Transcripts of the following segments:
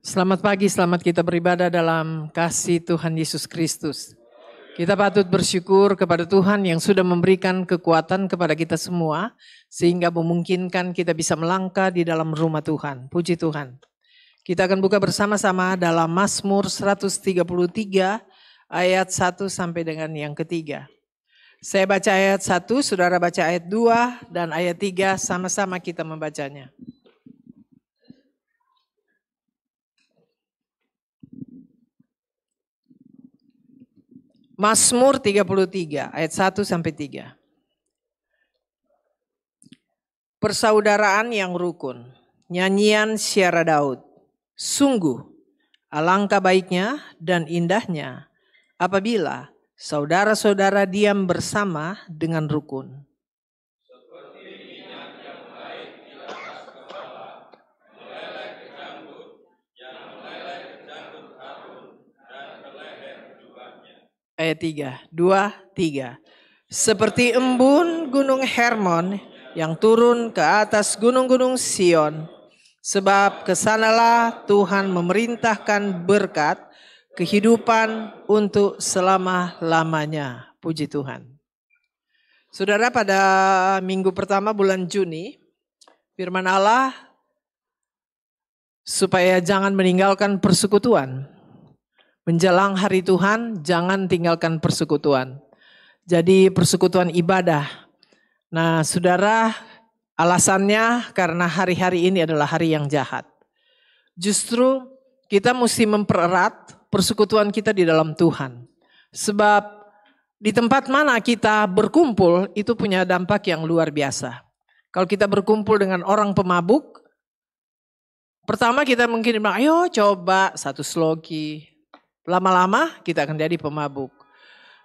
Selamat pagi, selamat kita beribadah dalam kasih Tuhan Yesus Kristus. Kita patut bersyukur kepada Tuhan yang sudah memberikan kekuatan kepada kita semua, sehingga memungkinkan kita bisa melangkah di dalam rumah Tuhan. Puji Tuhan. Kita akan buka bersama-sama dalam Mazmur 133 ayat 1 sampai dengan yang ketiga. Saya baca ayat 1, saudara baca ayat 2 dan ayat 3, sama-sama kita membacanya. Mazmur 33 ayat 1 sampai 3. Persaudaraan yang rukun, nyanyian Syiara Daud. Sungguh, alangkah baiknya dan indahnya apabila saudara-saudara diam bersama dengan rukun. Ayat 3, 2, 3. Seperti embun gunung Hermon yang turun ke atas gunung-gunung Sion. Sebab kesanalah Tuhan memerintahkan berkat, kehidupan untuk selama-lamanya. Puji Tuhan. Saudara, pada minggu pertama bulan Juni, firman Allah supaya jangan meninggalkan persekutuan. Menjelang hari Tuhan, jangan tinggalkan persekutuan. Jadi persekutuan ibadah. Nah, saudara, alasannya karena hari-hari ini adalah hari yang jahat. Justru kita mesti mempererat persekutuan kita di dalam Tuhan. Sebab di tempat mana kita berkumpul itu punya dampak yang luar biasa. Kalau kita berkumpul dengan orang pemabuk, pertama kita mungkin bilang, ayo coba satu sloki. Lama-lama kita akan jadi pemabuk.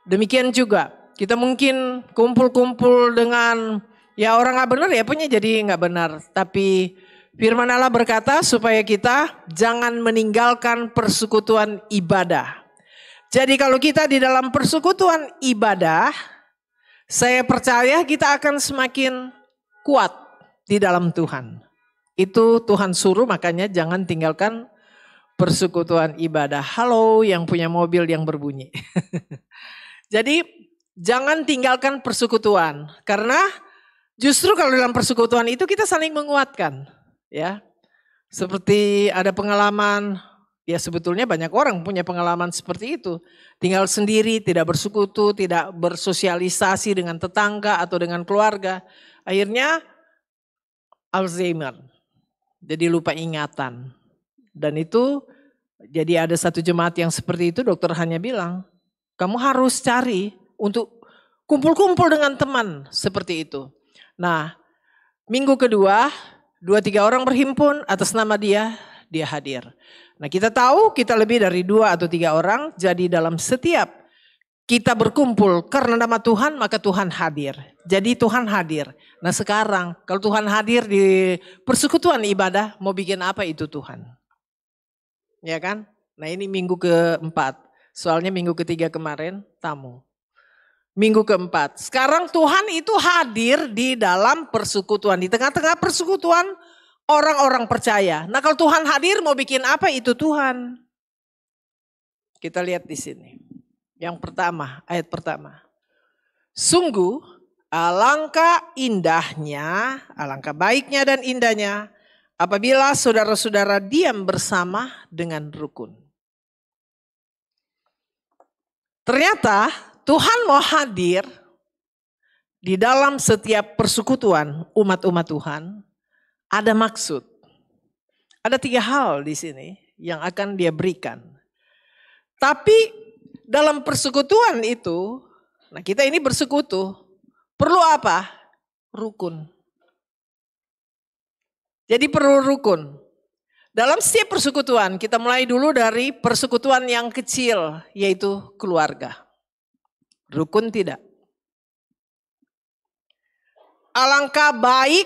Demikian juga kita mungkin kumpul-kumpul dengan ya orang gak benar ya punya jadi gak benar. Tapi firman Allah berkata supaya kita jangan meninggalkan persekutuan ibadah. Jadi kalau kita di dalam persekutuan ibadah, saya percaya kita akan semakin kuat di dalam Tuhan. Itu Tuhan suruh, makanya jangan tinggalkan persekutuan ibadah. Halo yang punya mobil yang berbunyi. Jadi jangan tinggalkan persekutuan. Karena justru kalau dalam persekutuan itu kita saling menguatkan. Ya, seperti ada pengalaman, ya sebetulnya banyak orang punya pengalaman seperti itu. Tinggal sendiri, tidak bersekutu, tidak bersosialisasi dengan tetangga atau dengan keluarga. Akhirnya Alzheimer, jadi lupa ingatan. Dan itu jadi ada satu jemaat yang seperti itu, dokter hanya bilang, kamu harus cari untuk kumpul-kumpul dengan teman seperti itu. Nah, minggu kedua, 2-3 orang berhimpun atas nama dia hadir. Nah, kita tahu kita lebih dari 2 atau 3 orang, jadi dalam setiap kita berkumpul karena nama Tuhan, maka Tuhan hadir. Jadi Tuhan hadir. Nah sekarang, kalau Tuhan hadir di persekutuan ibadah, mau bikin apa itu Tuhan? Ya kan? Nah ini minggu keempat. Soalnya minggu ketiga kemarin tamu. Minggu keempat. Sekarang Tuhan itu hadir di dalam persekutuan. Di tengah-tengah persekutuan orang-orang percaya. Nah kalau Tuhan hadir mau bikin apa itu Tuhan? Kita lihat di sini. Yang pertama, ayat pertama. Sungguh alangkah indahnya, alangkah baiknya dan indahnya apabila saudara-saudara diam bersama dengan rukun. Ternyata Tuhan mau hadir di dalam setiap persekutuan umat-umat Tuhan. Ada maksud. Ada 3 hal di sini yang akan dia berikan. Tapi dalam persekutuan itu, nah kita ini bersekutu, perlu apa? Rukun. Jadi perlu rukun. Dalam setiap persekutuan, kita mulai dulu dari persekutuan yang kecil, yaitu keluarga. Rukun tidak. Alangkah baik,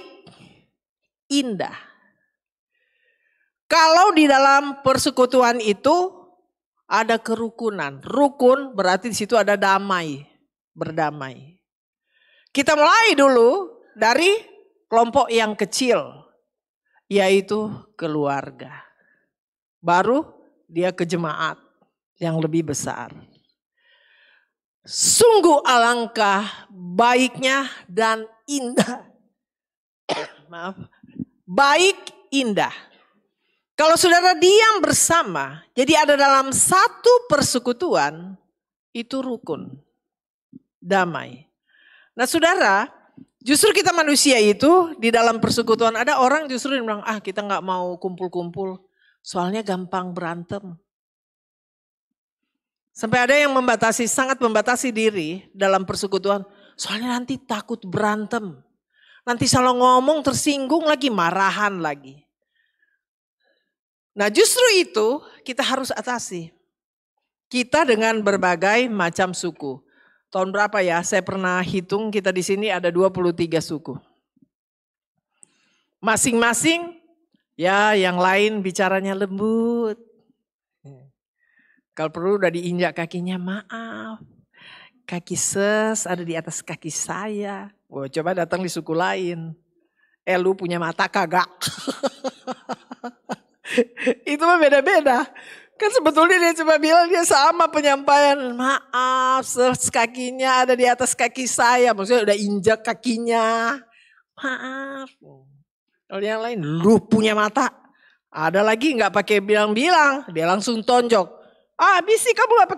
indah. Kalau di dalam persekutuan itu ada kerukunan. Rukun berarti di situ ada damai, berdamai. Kita mulai dulu dari kelompok yang kecil, yaitu keluarga. baru dia ke jemaat yang lebih besar. Sungguh alangkah baiknya dan indah. Maaf. Baik, indah. Kalau saudara diam bersama, jadi ada dalam satu persekutuan, itu rukun, damai. Nah saudara, justru kita manusia itu di dalam persekutuan ada orang justru yang bilang, kita gak mau kumpul-kumpul, soalnya gampang berantem. Sampai ada yang sangat membatasi diri dalam persekutuan, soalnya nanti takut berantem. Nanti salah ngomong tersinggung lagi, marahan lagi. Nah justru itu kita harus atasi. Kita dengan berbagai macam suku. Tahun berapa ya? Saya pernah hitung kita di sini ada 23 suku. Masing-masing ya yang lain bicaranya lembut. Kalau perlu udah diinjak kakinya, maaf. Kaki ses ada di atas kaki saya. Coba datang di suku lain. Lu punya mata kagak? Itu mah beda-beda. Kan sebetulnya dia cuma bilang dia sama penyampaian. Maaf, ses kakinya ada di atas kaki saya. Maksudnya udah injak kakinya. Maaf. Kalau yang lain, lu punya mata. Ada lagi nggak pakai bilang-bilang, dia langsung tonjok. Habis sih kamu gak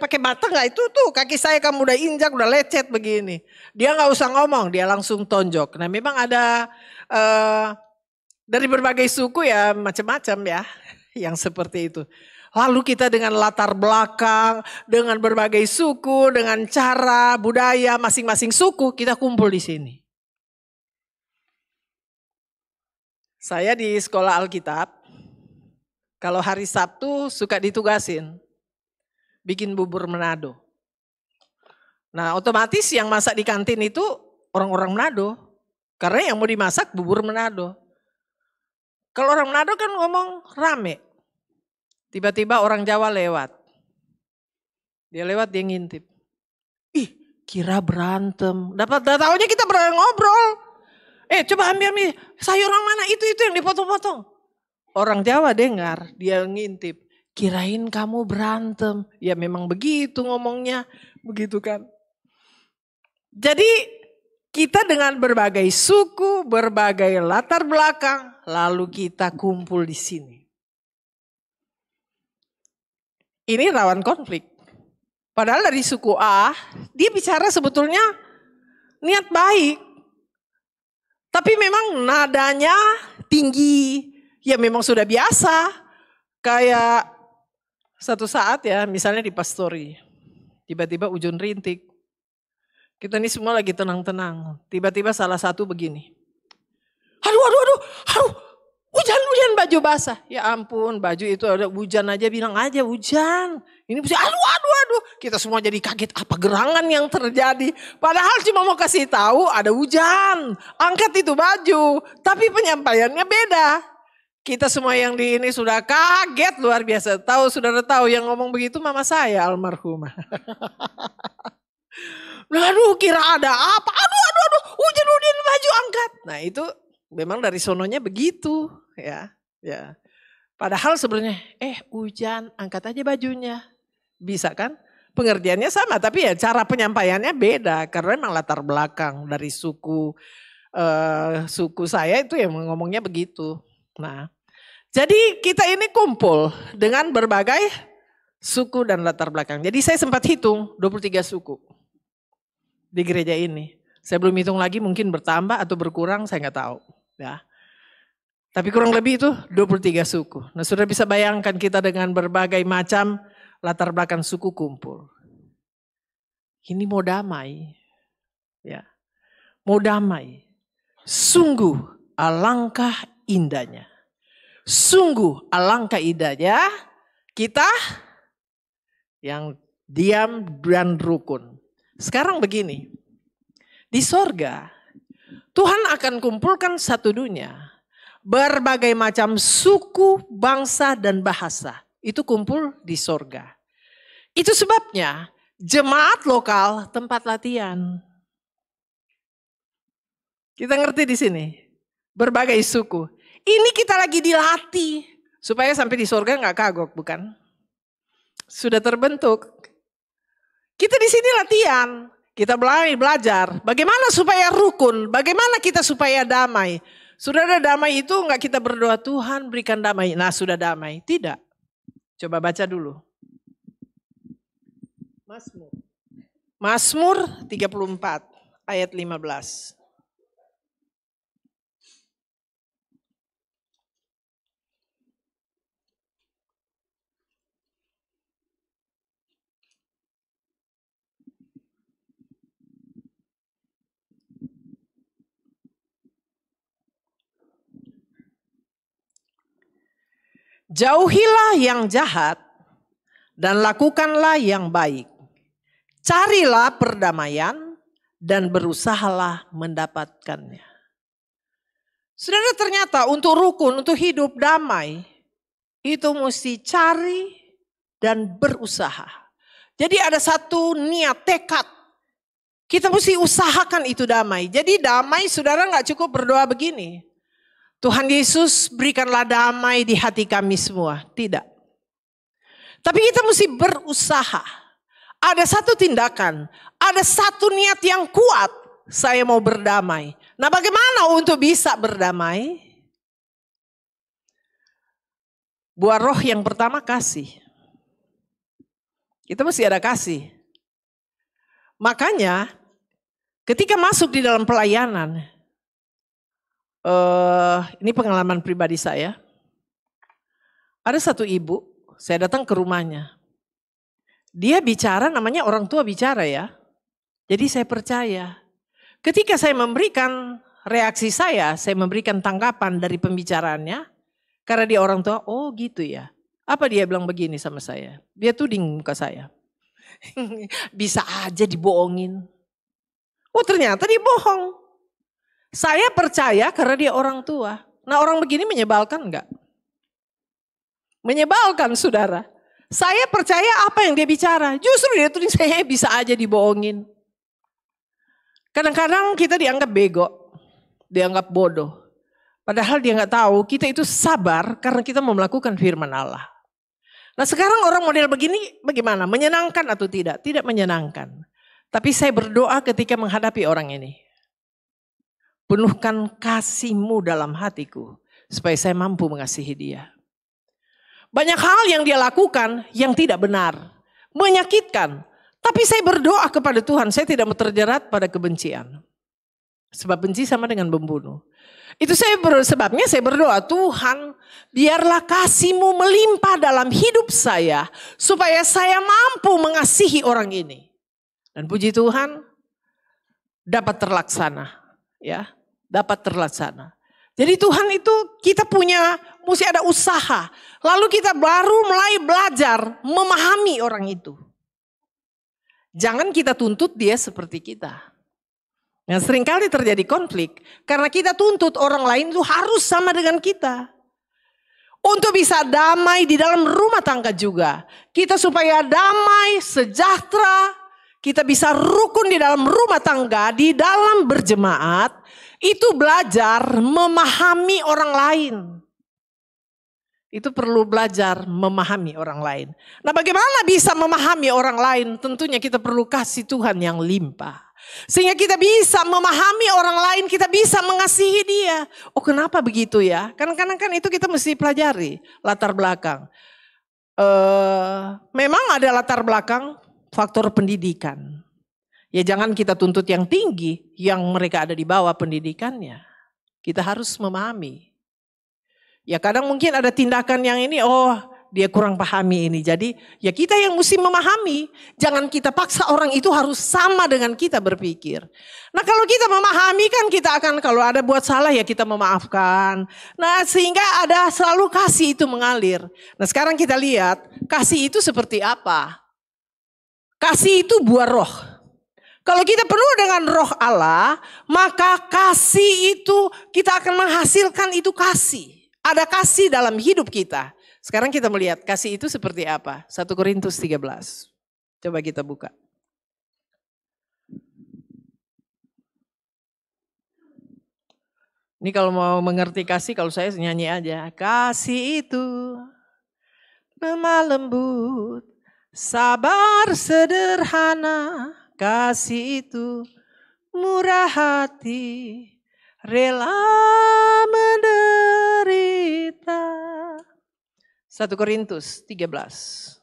pakai mata nggak, itu tuh kaki saya kamu udah injak, udah lecet begini. Dia nggak usah ngomong, dia langsung tonjok. Nah memang ada dari berbagai suku ya macam-macam ya yang seperti itu. Lalu kita dengan latar belakang, dengan berbagai suku, dengan cara budaya masing-masing suku kita kumpul di sini. Saya di sekolah Alkitab. Kalau hari Sabtu suka ditugasin bikin bubur Manado. Nah otomatis yang masak di kantin itu orang-orang Manado. Karena yang mau dimasak bubur Manado. Kalau orang Manado kan ngomong rame. Tiba-tiba orang Jawa lewat. Dia lewat dia ngintip. Kira berantem. Taunya kita ngobrol. Coba ambil sayuran mana itu yang dipotong-potong. Orang Jawa dengar, dia ngintip, kirain kamu berantem. Ya memang begitu ngomongnya, begitu kan. Jadi kita dengan berbagai suku, berbagai latar belakang, lalu kita kumpul di sini. Ini rawan konflik. Padahal dari suku A, dia bicara sebetulnya niat baik. Tapi memang nadanya tinggi. Ya memang sudah biasa, kayak satu saat ya misalnya di pastori, tiba-tiba ujung rintik. Kita ini semua lagi tenang-tenang, tiba-tiba salah satu begini. Aduh, hujan baju basah. Ya ampun baju itu ada hujan aja bilang aja hujan. Ini mesti aduh. Kita semua jadi kaget apa gerangan yang terjadi. Padahal cuma mau kasih tahu ada hujan, angkat itu baju. Tapi penyampaiannya beda. Kita semua yang di ini sudah kaget luar biasa. Saudara tahu yang ngomong begitu mama saya almarhumah. Aduh kira ada apa? Aduh hujan baju angkat. Nah itu memang dari sononya begitu ya. Padahal sebenarnya hujan angkat aja bajunya. Bisa kan? Pengertiannya sama tapi ya cara penyampaiannya beda. Karena memang latar belakang dari suku saya itu yang ngomongnya begitu. Nah, jadi kita ini kumpul dengan berbagai suku dan latar belakang. Jadi saya sempat hitung 23 suku di gereja ini. Saya belum hitung lagi mungkin bertambah atau berkurang saya nggak tahu. Ya. Tapi kurang lebih itu 23 suku. Nah sudah bisa bayangkan kita dengan berbagai macam latar belakang suku kumpul. Ini mau damai. Ya. Mau damai. Sungguh alangkah indahnya. Sungguh alangkah indahnya kita yang diam dan rukun. Sekarang begini, di sorga Tuhan akan kumpulkan satu dunia. Berbagai macam suku, bangsa dan bahasa. Itu kumpul di sorga. Itu sebabnya jemaat lokal tempat latihan. Kita ngerti di sini. Berbagai suku. Ini kita lagi dilatih. Supaya sampai di surga nggak kagok, bukan? Sudah terbentuk. Kita di sini latihan. Kita belajar. Bagaimana supaya rukun? Bagaimana kita supaya damai? Sudah ada damai itu nggak kita berdoa Tuhan berikan damai. Nah sudah damai. Tidak. Coba baca dulu. Mazmur 34 ayat 15. Jauhilah yang jahat dan lakukanlah yang baik. Carilah perdamaian dan berusahalah mendapatkannya. Saudara, ternyata untuk rukun, untuk hidup damai, itu mesti cari dan berusaha. Jadi ada satu niat, tekad. Kita mesti usahakan itu damai. Jadi damai saudara gak cukup berdoa begini. Tuhan Yesus berikanlah damai di hati kami semua. Tidak. Tapi kita mesti berusaha. Ada satu tindakan. Ada satu niat yang kuat. Saya mau berdamai. Nah bagaimana untuk bisa berdamai? Buah roh yang pertama kasih. Kita mesti ada kasih. Makanya ketika masuk di dalam pelayanan. Ini pengalaman pribadi saya. Ada satu ibu, saya datang ke rumahnya. Dia bicara, namanya orang tua bicara ya. Jadi saya percaya. Ketika saya memberikan reaksi saya memberikan tanggapan dari pembicaraannya. Karena dia orang tua, oh gitu ya. Apa dia bilang begini sama saya? Dia tuding muka saya. Bisa aja dibohongin. Oh ternyata dia bohong. Saya percaya karena dia orang tua. Nah orang begini menyebalkan enggak? Menyebalkan saudara. Saya percaya apa yang dia bicara. Justru dia tuh saya bisa aja dibohongin. Kadang-kadang kita dianggap bego. Dianggap bodoh. Padahal dia enggak tahu kita itu sabar karena kita mau melakukan firman Allah. Nah sekarang orang model begini bagaimana? Menyenangkan atau tidak? Tidak menyenangkan. Tapi saya berdoa ketika menghadapi orang ini. Penuhkan kasih-Mu dalam hatiku. Supaya saya mampu mengasihi dia. Banyak hal yang dia lakukan yang tidak benar. Menyakitkan. Tapi saya berdoa kepada Tuhan. Saya tidak mau terjerat pada kebencian. Sebab benci sama dengan membunuh. Itu sebabnya saya berdoa. Tuhan biarlah kasih-Mu melimpah dalam hidup saya. Supaya saya mampu mengasihi orang ini. Dan puji Tuhan dapat terlaksana. Ya. Dapat terlaksana. Jadi Tuhan itu kita mesti ada usaha. Lalu kita baru mulai belajar memahami orang itu. Jangan kita tuntut dia seperti kita. Nah seringkali terjadi konflik. Karena kita tuntut orang lain itu harus sama dengan kita. Untuk bisa damai di dalam rumah tangga juga. Kita supaya damai, sejahtera. Kita bisa rukun di dalam rumah tangga, di dalam berjemaat. Itu belajar memahami orang lain. Itu perlu belajar memahami orang lain. Nah bagaimana bisa memahami orang lain? Tentunya kita perlu kasih Tuhan yang limpah. Sehingga kita bisa memahami orang lain, kita bisa mengasihi dia. Oh kenapa begitu ya? Kadang-kadang kan itu kita mesti pelajari latar belakang. Memang ada latar belakang faktor pendidikan. Ya jangan kita tuntut yang tinggi, yang mereka ada di bawah pendidikannya. Kita harus memahami. Ya kadang mungkin ada tindakan yang ini, oh dia kurang pahami ini. Jadi ya kita yang mesti memahami. Jangan kita paksa orang itu harus sama dengan kita berpikir. Nah kalau kita memahami kan kita akan kalau ada buat salah ya kita memaafkan. Nah sehingga ada selalu kasih itu mengalir. Nah sekarang kita lihat kasih itu seperti apa. Kasih itu buah roh. Kalau kita penuh dengan roh Allah, maka kasih itu kita akan menghasilkan itu kasih. Ada kasih dalam hidup kita. Sekarang kita melihat kasih itu seperti apa. 1 Korintus 13. Coba kita buka. Ini kalau mau mengerti kasih, kalau saya nyanyi aja. Kasih itu lemah lembut, sabar sederhana. Kasih itu murah hati, rela menderita. 1 Korintus 13.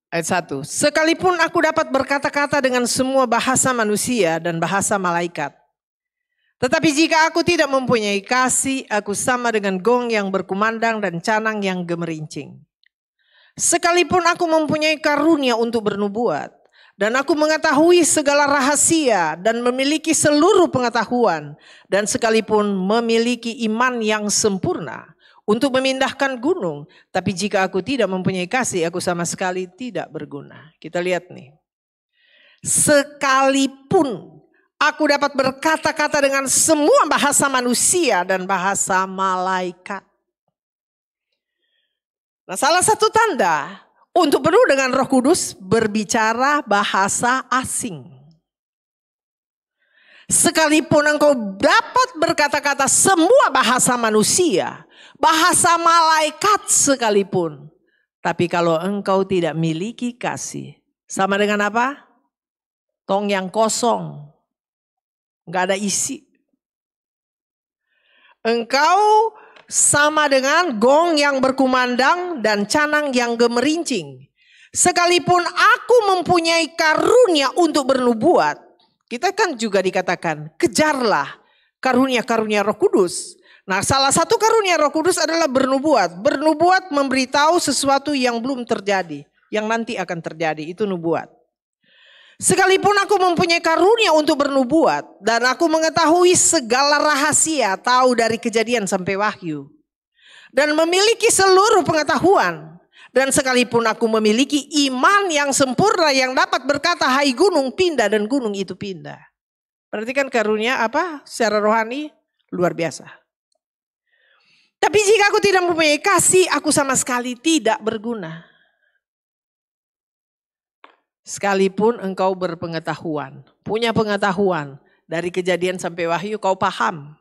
Ayat 1. Sekalipun aku dapat berkata-kata dengan semua bahasa manusia dan bahasa malaikat, tetapi jika aku tidak mempunyai kasih, aku sama dengan gong yang berkumandang dan canang yang gemerincing. Sekalipun aku mempunyai karunia untuk bernubuat, dan aku mengetahui segala rahasia dan memiliki seluruh pengetahuan, dan sekalipun memiliki iman yang sempurna untuk memindahkan gunung, tapi jika aku tidak mempunyai kasih, aku sama sekali tidak berguna. Kita lihat nih. Sekalipun aku dapat berkata-kata dengan semua bahasa manusia dan bahasa malaikat. Nah, salah satu tanda untuk penuh dengan Roh Kudus berbicara bahasa asing. Sekalipun engkau dapat berkata-kata semua bahasa manusia, bahasa malaikat sekalipun, tapi kalau engkau tidak miliki kasih, sama dengan apa? Tong yang kosong, nggak ada isi. Engkau sama dengan gong yang berkumandang dan canang yang gemerincing. Sekalipun aku mempunyai karunia untuk bernubuat, kita kan juga dikatakan kejarlah karunia-karunia Roh Kudus. Nah, salah satu karunia Roh Kudus adalah bernubuat. Bernubuat memberitahu sesuatu yang belum terjadi, yang nanti akan terjadi, itu nubuat. Sekalipun aku mempunyai karunia untuk bernubuat dan aku mengetahui segala rahasia, tahu dari Kejadian sampai Wahyu, dan memiliki seluruh pengetahuan, dan sekalipun aku memiliki iman yang sempurna yang dapat berkata, hai gunung pindah, dan gunung itu pindah. Berarti kan karunia apa? Secara rohani luar biasa. Tapi jika aku tidak mempunyai kasih, aku sama sekali tidak berguna. Sekalipun engkau berpengetahuan, punya pengetahuan dari Kejadian sampai Wahyu, kau paham.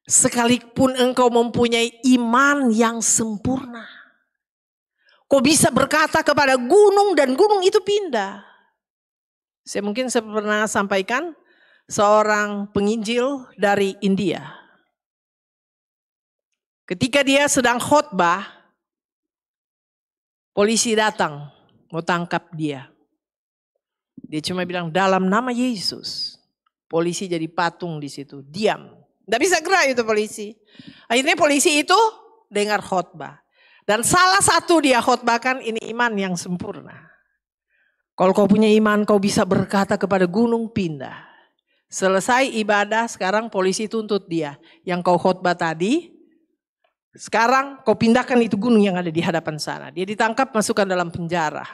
Sekalipun engkau mempunyai iman yang sempurna, kau bisa berkata kepada gunung dan gunung itu pindah. Saya pernah sampaikan seorang penginjil dari India. Ketika dia sedang khotbah, polisi datang mau tangkap dia. Dia cuma bilang dalam nama Yesus. Polisi jadi patung di situ, diam. Tidak bisa gerak itu polisi. Akhirnya polisi itu dengar khotbah. Dan salah satu dia khotbahkan ini iman yang sempurna. Kalau kau punya iman, kau bisa berkata kepada gunung pindah. Selesai ibadah, sekarang polisi tuntut dia. Yang kau khotbah tadi, sekarang kau pindahkan itu gunung yang ada di hadapan sana. Dia ditangkap, masukkan dalam penjara.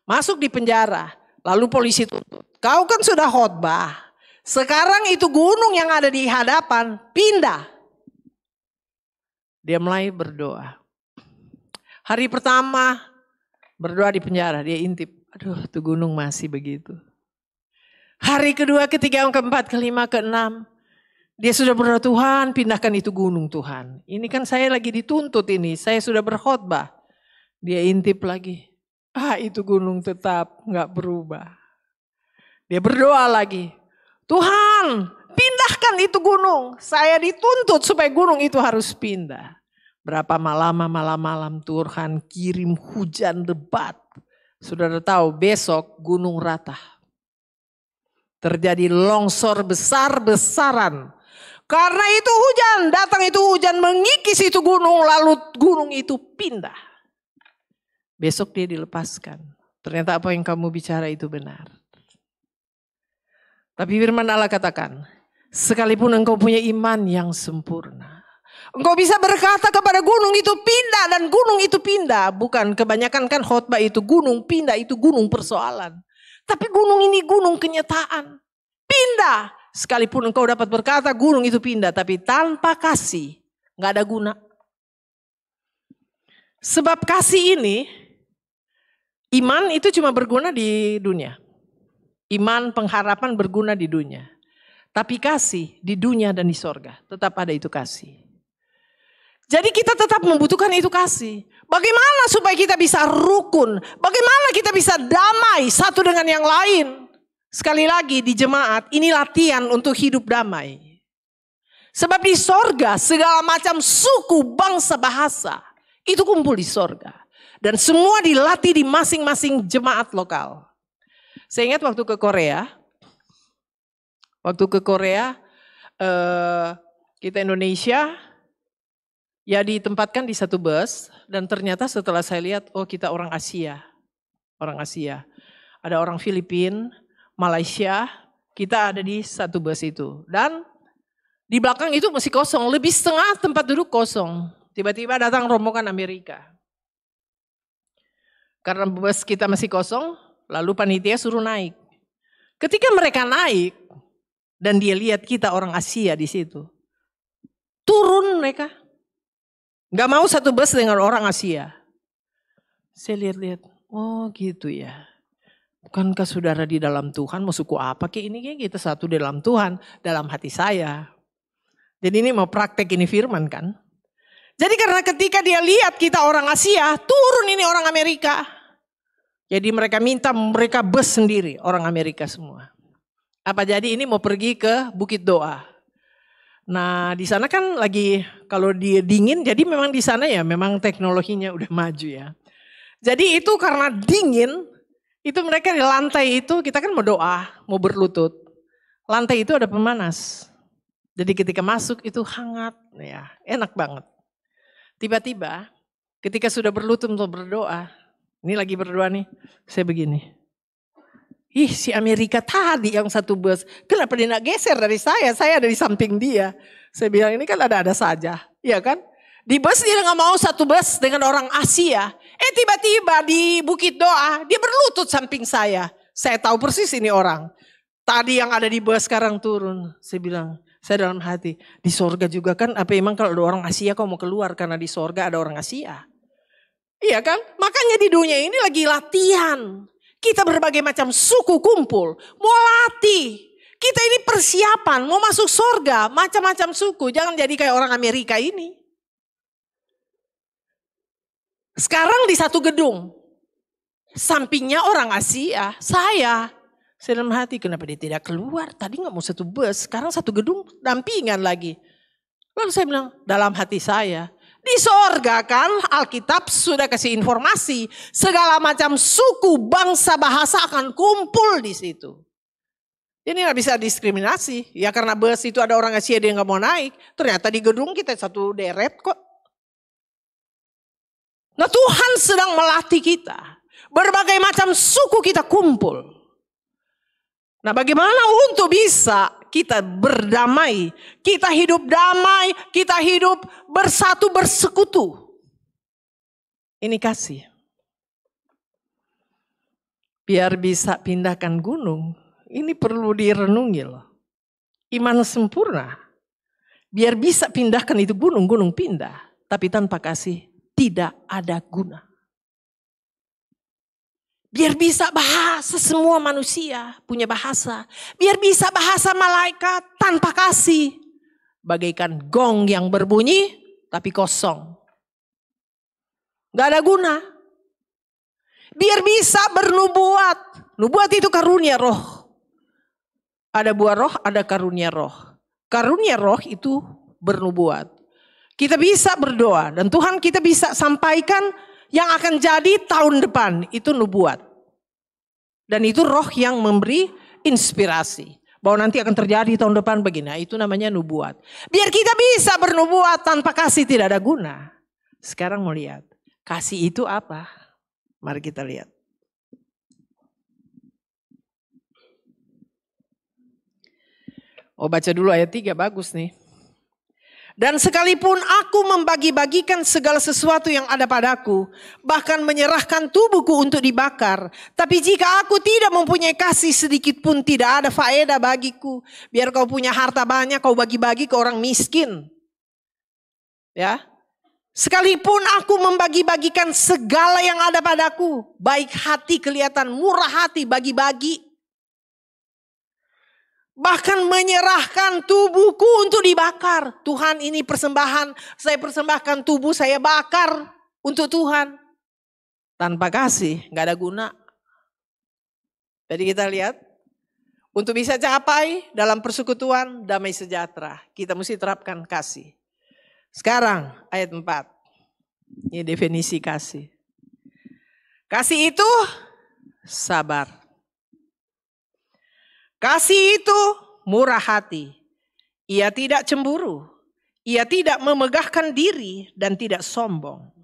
Masuk di penjara, lalu polisi tuntut. Kau kan sudah khotbah. Sekarang itu gunung yang ada di hadapan, pindah. Dia mulai berdoa. Hari pertama berdoa di penjara, dia intip. Aduh, tuh gunung masih begitu. Hari kedua, ketiga, keempat, kelima, keenam. Dia sudah berdoa, Tuhan pindahkan itu gunung Tuhan. Ini kan saya lagi dituntut ini, saya sudah berkhotbah. Dia intip lagi. Itu gunung tetap gak berubah. Dia berdoa lagi. Tuhan pindahkan itu gunung. Saya dituntut supaya gunung itu harus pindah. Berapa malam Tuhan kirim hujan lebat. Saudara tahu besok gunung rata. Terjadi longsor besar-besaran. Karena itu hujan, datang itu hujan mengikis itu gunung, lalu gunung itu pindah. Besok dia dilepaskan. Ternyata apa yang kamu bicara itu benar. Tapi firman Allah katakan, sekalipun engkau punya iman yang sempurna, engkau bisa berkata kepada gunung itu pindah dan gunung itu pindah. Bukan kebanyakan kan khotbah itu gunung pindah, itu gunung persoalan. Tapi gunung ini gunung kenyataan. Pindah. Sekalipun engkau dapat berkata gunung itu pindah, tapi tanpa kasih, Nggak ada guna. Sebab kasih ini, iman itu cuma berguna di dunia. Iman, pengharapan berguna di dunia. Tapi kasih di dunia dan di sorga. Tetap ada itu kasih. Jadi kita tetap membutuhkan itu kasih. Bagaimana supaya kita bisa rukun? Bagaimana kita bisa damai satu dengan yang lain? Sekali lagi di jemaat, ini latihan untuk hidup damai. Sebab di sorga segala macam suku, bangsa, bahasa itu kumpul di sorga. Dan semua dilatih di masing-masing jemaat lokal. Saya ingat waktu ke Korea. Kita Indonesia ya ditempatkan di satu bus. Dan ternyata setelah saya lihat, oh kita orang Asia. Orang Asia. Ada orang Filipina, Malaysia, kita ada di satu bus itu. Dan di belakang itu masih kosong, lebih setengah tempat duduk kosong. Tiba-tiba datang rombongan Amerika. Karena bus kita masih kosong, lalu panitia suruh naik. Ketika mereka naik, dan dia lihat kita orang Asia di situ, turun mereka. Gak mau satu bus dengan orang Asia. Saya lihat-lihat, oh gitu ya. Bukankah saudara di dalam Tuhan, mau suku apa kayak ini? Kayak kita satu di dalam Tuhan, dalam hati saya. Jadi ini mau praktek ini firman kan. Jadi karena ketika dia lihat kita orang Asia, turun ini orang Amerika. Jadi mereka minta mereka bus sendiri, orang Amerika semua. Apa jadi ini mau pergi ke Bukit Doa. Nah di sana kan lagi kalau dia dingin, jadi memang di sana ya memang teknologinya udah maju ya. Jadi itu karena dingin, itu mereka di lantai itu kita kan mau doa, mau berlutut. Lantai itu ada pemanas. Jadi ketika masuk itu hangat, ya enak banget. Tiba-tiba ketika sudah berlutut untuk berdoa, ini lagi berdoa nih, saya begini. Ih si Amerika tadi yang satu bus, kenapa dia nak geser dari saya ada di samping dia. Saya bilang ini kan ada-ada saja, iya kan. Di bus dia gak mau satu bus dengan orang Asia. Tiba-tiba di Bukit Doa, dia berlutut samping saya. Saya tahu persis ini orang. Tadi yang ada di bus sekarang turun. Saya bilang, saya dalam hati, di sorga juga kan, apa emang kalau ada orang Asia kau mau keluar karena di sorga ada orang Asia. Iya kan, makanya di dunia ini lagi latihan. Kita berbagai macam suku kumpul, mau latih. Kita ini persiapan, mau masuk sorga, macam-macam suku. Jangan jadi kayak orang Amerika ini. Sekarang di satu gedung, sampingnya orang Asia, saya dalam hati, kenapa dia tidak keluar? Tadi gak mau satu bus, sekarang satu gedung dampingan lagi. Lalu saya bilang, dalam hati saya, di sorga kan Alkitab sudah kasih informasi. Segala macam suku, bangsa, bahasa akan kumpul di situ. Ini gak bisa diskriminasi. Ya karena bus itu ada orang Asia dia gak mau naik. Ternyata di gedung kita satu deret kok. Nah Tuhan sedang melatih kita. Berbagai macam suku kita kumpul. Nah bagaimana untuk bisa kita berdamai, kita hidup damai, kita hidup bersatu bersekutu. Ini kasih. Biar bisa pindahkan gunung, ini perlu direnungi loh. Iman sempurna. Biar bisa pindahkan itu gunung pindah. Tapi tanpa kasih tidak ada guna. Biar bisa bahasa semua manusia punya bahasa. Biar bisa bahasa malaikat tanpa kasih. Bagaikan gong yang berbunyi tapi kosong. Gak ada guna. Biar bisa bernubuat. Nubuat itu karunia roh. Ada buah roh, ada karunia roh. Karunia roh itu bernubuat. Kita bisa berdoa dan Tuhan kita bisa sampaikan yang akan jadi tahun depan itu nubuat. Dan itu roh yang memberi inspirasi. Bahwa nanti akan terjadi tahun depan begini. Nah, itu namanya nubuat. Biar kita bisa bernubuat tanpa kasih tidak ada guna. Sekarang mau lihat. Kasih itu apa? Mari kita lihat. Oh baca dulu ayat 3 bagus nih. Dan sekalipun aku membagi-bagikan segala sesuatu yang ada padaku, bahkan menyerahkan tubuhku untuk dibakar, tapi jika aku tidak mempunyai kasih sedikit pun tidak ada faedah bagiku. Biar kau punya harta banyak, kau bagi-bagi ke orang miskin. Ya. Sekalipun aku membagi-bagikan segala yang ada padaku, baik hati kelihatan, murah hati bagi-bagi. Bahkan menyerahkan tubuhku untuk dibakar. Tuhan, ini persembahan, saya persembahkan tubuh saya bakar untuk Tuhan. Tanpa kasih gak ada guna. Jadi kita lihat, untuk bisa capai dalam persekutuan damai sejahtera, kita mesti terapkan kasih. Sekarang ayat 4. Ini definisi kasih. Kasih itu sabar. Kasih itu murah hati. Ia tidak cemburu. Ia tidak memegahkan diri dan tidak sombong.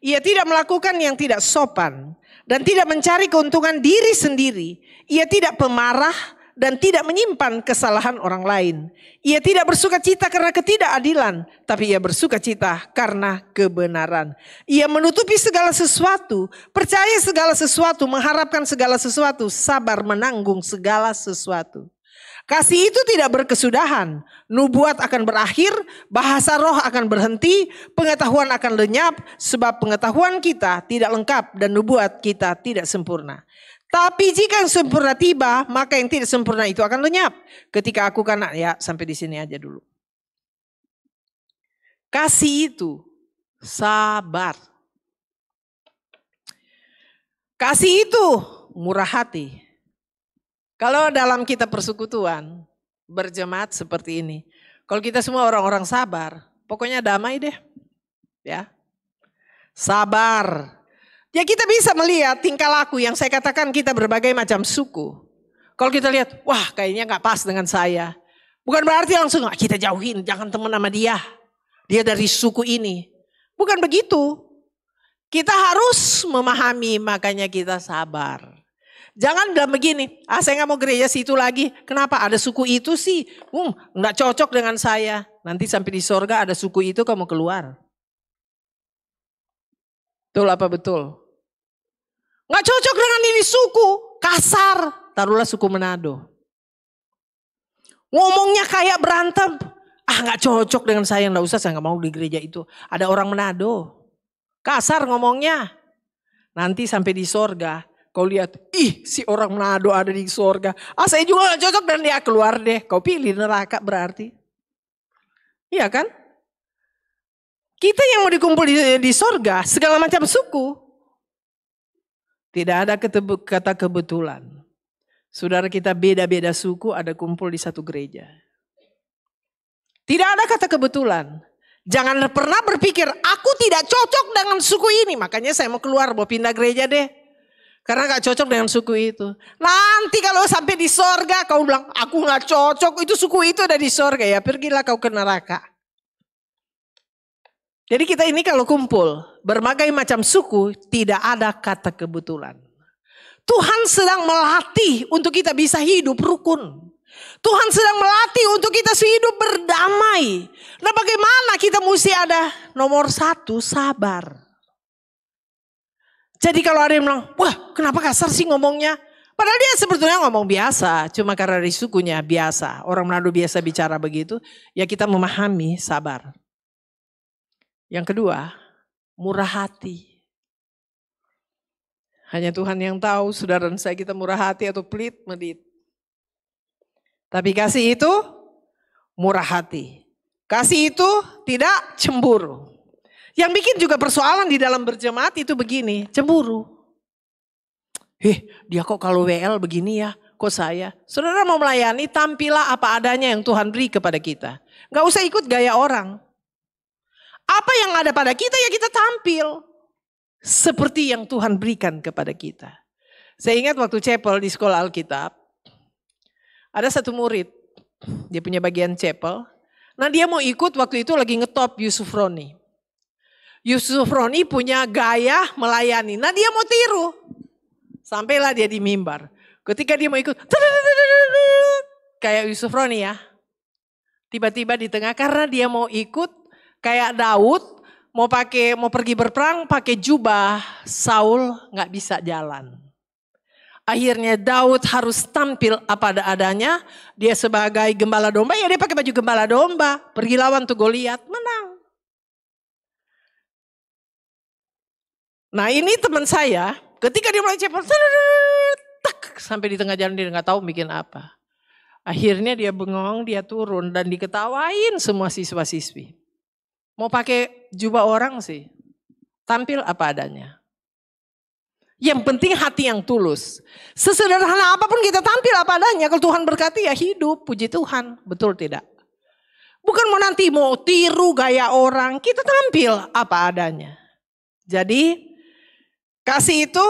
Ia tidak melakukan yang tidak sopan dan tidak mencari keuntungan diri sendiri. Ia tidak pemarah dan tidak menyimpan kesalahan orang lain. Ia tidak bersuka cita karena ketidakadilan, tapi ia bersuka cita karena kebenaran. Ia menutupi segala sesuatu, percaya segala sesuatu, mengharapkan segala sesuatu, sabar menanggung segala sesuatu. Kasih itu tidak berkesudahan, nubuat akan berakhir, bahasa roh akan berhenti, pengetahuan akan lenyap, sebab pengetahuan kita tidak lengkap dan nubuat kita tidak sempurna. Tapi jika yang sempurna tiba, maka yang tidak sempurna itu akan lenyap. Ketika aku ya sampai di sini aja dulu. Kasih itu sabar. Kasih itu murah hati. Kalau dalam kita persekutuan, berjemaat seperti ini. Kalau kita semua orang-orang sabar, pokoknya damai deh. Ya. Sabar. Ya kita bisa melihat tingkah laku yang saya katakan kita berbagai macam suku. Kalau kita lihat, wah kayaknya gak pas dengan saya. Bukan berarti langsung kita jauhin, jangan teman sama dia. Dia dari suku ini. Bukan begitu. Kita harus memahami, makanya kita sabar. Jangan dalam begini, saya gak mau gereja situ lagi. Kenapa ada suku itu sih? Gak cocok dengan saya. Nanti sampai di sorga ada suku itu kamu keluar. Betul apa betul? Gak cocok dengan ini suku, kasar. Taruhlah suku Manado. Ngomongnya kayak berantem. Gak cocok dengan saya, gak usah, saya gak mau di gereja itu. Ada orang Manado. Kasar ngomongnya. Nanti sampai di sorga, kau lihat, si orang Manado ada di sorga. Saya juga gak cocok dan dia keluar deh. Kau pilih neraka berarti. Iya kan? Kita yang mau dikumpul di sorga, segala macam suku. Tidak ada kata kebetulan. Saudara kita beda-beda suku ada kumpul di satu gereja. Tidak ada kata kebetulan. Jangan pernah berpikir aku tidak cocok dengan suku ini. Makanya saya mau keluar, mau pindah gereja deh. Karena gak cocok dengan suku itu. Nanti kalau sampai di sorga kau bilang aku gak cocok, itu suku itu ada di sorga. Ya pergilah kau ke neraka. Jadi kita ini kalau kumpul, berbagai macam suku, tidak ada kata kebetulan. Tuhan sedang melatih untuk kita bisa hidup rukun. Tuhan sedang melatih untuk kita hidup berdamai. Nah bagaimana kita mesti ada nomor 1, sabar. Jadi kalau ada yang bilang, wah kenapa kasar sih ngomongnya? Padahal dia sebetulnya ngomong biasa, cuma karena dari sukunya biasa. Orang Manado biasa bicara begitu, ya kita memahami, sabar. Yang kedua, murah hati. Hanya Tuhan yang tahu saudara dan saya kita murah hati atau pelit medit. Tapi kasih itu murah hati. Kasih itu tidak cemburu. Yang bikin juga persoalan di dalam berjemaat itu begini, cemburu. Dia kok kalau WL begini ya, kok saya? Saudara mau melayani, tampillah apa adanya yang Tuhan beri kepada kita. Gak usah ikut gaya orang. Apa yang ada pada kita ya kita tampil. Seperti yang Tuhan berikan kepada kita. Saya ingat waktu chapel di sekolah Alkitab. Ada satu murid. Dia punya bagian chapel. Nah dia mau ikut waktu itu lagi ngetop Yusuf Roni. Yusuf Roni punya gaya melayani. Nah dia mau tiru. Sampailah dia di mimbar. Ketika dia mau ikut. Kayak Yusuf Roni ya. Tiba-tiba di tengah karena dia mau ikut. Kayak Daud mau pergi berperang pakai jubah, Saul nggak bisa jalan. Akhirnya Daud harus tampil apa adanya. Dia sebagai gembala domba, ya dia pakai baju gembala domba. Pergi lawan tuh Goliat, menang. Nah ini teman saya, ketika dia mulai cepat, sampai di tengah jalan dia nggak tahu bikin apa. Akhirnya dia bengong, dia turun dan diketawain semua siswa-siswi. Mau pakai jubah orang sih, tampil apa adanya. Yang penting hati yang tulus. Sesederhana apapun kita tampil apa adanya. Kalau Tuhan berkati ya hidup, puji Tuhan. Betul tidak? Bukan mau tiru gaya orang, kita tampil apa adanya. Jadi kasih itu